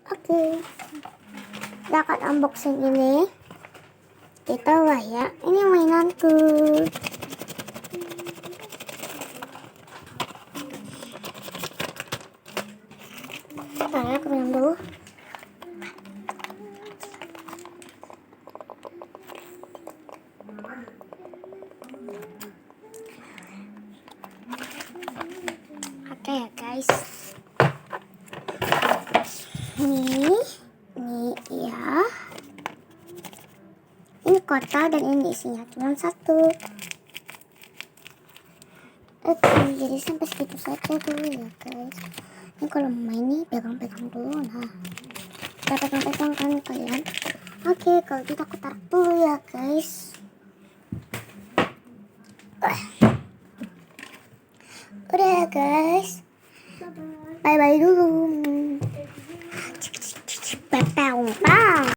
Oke, kita akan unboxing ini. Kita lah ya, ini mainanku. Aku bilang dulu. Oke ya guys, ini ya, ini kotak dan ini isinya cuma satu. Oke, jadi sampai segitu saja dulu ya guys. Ini kalau main nih pegang-pegang dulu, nah kita pegang-pegang kan kalian. Oke, kalau gitu aku taruh dulu ya guys. Udah ya guys, bye bye dulu. Bye bye.